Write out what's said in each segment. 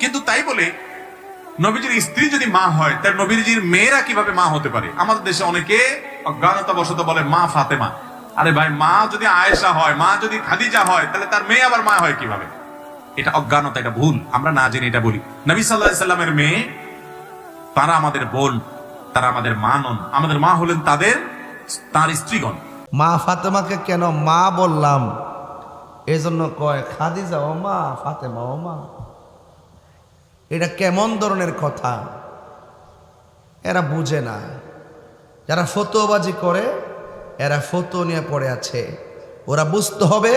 কিন্তু তাই বলে নবীজির স্ত্রী যদি মা হয়, তার নবীজির মেয়েরা কিভাবে মা হতে পারে? আমাদের দেশে অনেকে অজ্ঞানতা বশত বলে মা ফাতেমা। আরে ভাই, মা যদি আয়েশা হয়, মা যদি খাদিজা হয়, তাহলে তার মেয়ে আবার মা হয় কিভাবে? এটা অজ্ঞানতা, এটা ভুল, আমরা না জেনে এটা বলি। নবী সাল্লাল্লাহু আলাইহি সাল্লামের মেয়ে, তারা আমাদের বোন, তারা আমাদের মা নন। আমাদের মা হলেন তার স্ত্রীগণ। মা ফাতেমাকে কেন মা বললাম? এজন্য কয় খাদিজা ও মা, ফাতেমা ও মা। এটা কেমন ধরনের কথা? এরা বুঝে না। যারা ফতোয়াবাজি করে, এরা ফতোয়া নিয়ে পড়ে আছে। ওরা বুঝতে হবে,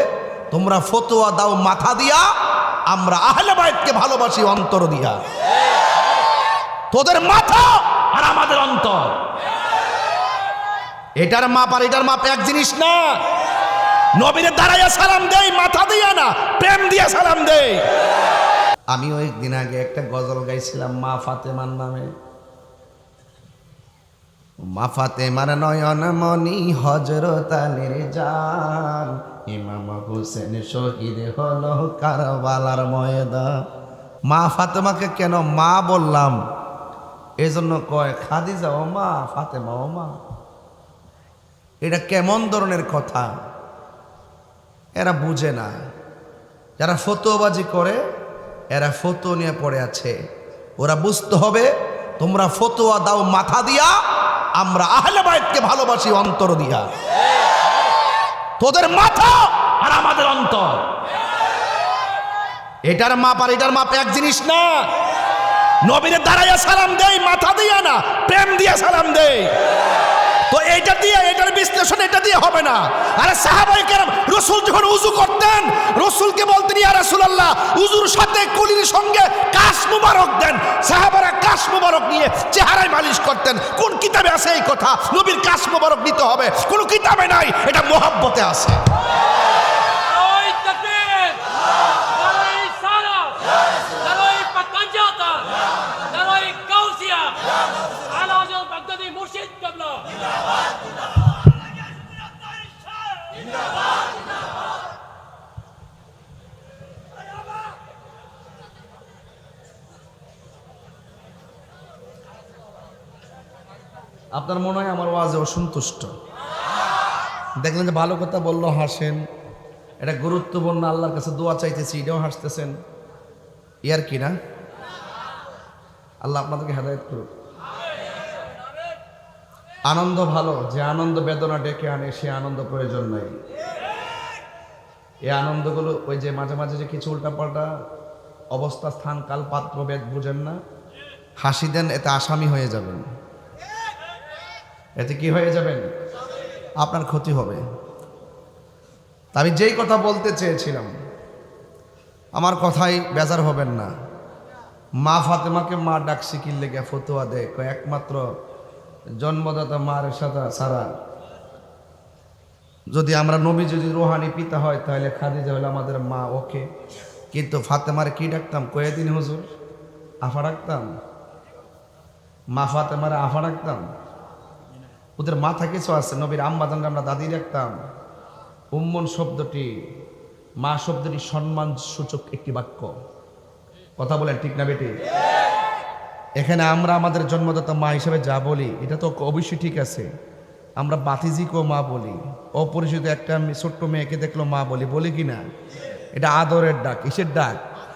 তোমরা ফতোয়া দাও মাথা দিয়া, আমরা আহলে বাইতকে ভালোবাসি অন্তর দিয়া। তোদের মাথা আর আমাদের অন্তর, এটার মাপ আর এটার মাপ এক জিনিস না। নবীরে দাঁড়াইয়া সালাম দেই মাথা দিয়া না, প্রেম দিয়া সালাম দেই। আমি ওই দিন আগে একটা গজল গাইছিলাম মা ফাতেমার নামে। মা ফাতেমার নয়ন মনি হযরত আলীর জান, ইমাম হোসেন শহীদ হলো কারবালার ময়দান। মা ফাতেমাকে কেন মা বললাম? এজন্য কয় খাদিজা ও মা, ফাতেমা ও মা। এটা কেমন ধরনের কথা? এরা বুঝে না। যারা ফতোয়াবাজি করে, এরা ফতোয়া নিয়ে পড়ে আছে। ওরা বুঝতে হবে, তোমরা ফতোয়া দাও মাথা দিয়া, আমরা আহলে বাইতকে ভালোবাসি অন্তর দিয়া। তোদের মাথা আর আমাদের অন্তর, এটার মাপ আর এটার মাপ এক জিনিস না। নবীরে দাঁড়াইয়া সালাম দেই মাথা দিয়া না, প্রেম দিয়া সালাম দেই। তো এইটা দিয়ে, এটার বিশ্লেষণ এটা দিয়ে হবে না। আরে সাহাবায়ে কেরাম রাসূল যখন উযু করতেন, রাসূলকে বলতেন ইয়া রাসূলুল্লাহ, উযুর সাথে কুলির সঙ্গে কাশ মুবারক দেন। সাহাবারা কাশ মুবারক নিয়ে চেহারায় মালিশ করতেন। কোন কিতাবে আছে এই কথা? নবীর কাশ মুবারক নিতে হবে, কোন কিতাবে নাই। এটা মুহাব্বতে আছে। নারায়ে তাকবীর, নারায়ে রিসালাত, নারায়ে পাতানজাতা, নারায়ে গাউসিয়া, আলা হযরত বাগদাদি মুর্শিদ কিবলা। আপনার মনে হয় আমার ওয়াজে অসন্তুষ্ট? দেখলেন যে ভালো কথা বললো হাসেন, এটা গুরুত্বপূর্ণ, আল্লাহর কাছে দোয়া চাইতেছি, এটাও হাসতেছেন। ইয়ার কি না? আল্লাহ আপনাদেরকে হেদায়েত করুক। আনন্দ ভালো, যে আনন্দ বেদনা ডেকে আনে সে আনন্দ প্রয়োজন নাই। এই আনন্দগুলো ওই যে মাঝে মাঝে যে কিছু উল্টাপাল্টা অবস্থা, স্থান, কাল, পাত্র, ভেদ বুঝেন না, হাসি দেন, এতে আসামি হয়ে যাবেন। এতে কি হয়ে যাবেন? আপনার ক্ষতি হবে। আমি যেই কথা বলতে চেয়েছিলাম, আমার কথাই বেজার হবেন না। মা ফাতেমাকে মা ডাকছি কি লেগে ফতোয়া দেয়, একমাত্র জন্মদাতা মার সাথে সারা। যদি আমরা নবী যদি রোহানি পিতা হয়, তাহলে খাদিজা হলো আমাদের মা, ওকে। কিন্তু ফাতেমার কি ডাকতাম? কয়েকদিন হুজুর আফা ডাকতাম, মা ফাতেমার আফা ডাকতাম। ওদের মাথা কিছু আছে। নবীর আম্মাজানকে আমরা দাদি রাখতাম। উম্মন শব্দটি, মা শব্দটি সম্মান সূচক একটি বাক্য। কথা বলেন ঠিক না বেটি? এখানে আমরা আমাদের জন্মদাতা মা হিসেবে যা বলি, এটা তো অবশ্যই ঠিক আছে। আমরা বাতিজিকেও মা বলি, অপরিচিত একটা ছোট্ট মেয়েকে দেখলো মা বলি, বলি কি না? এটা আদরের ডাক। কিসের ডাক?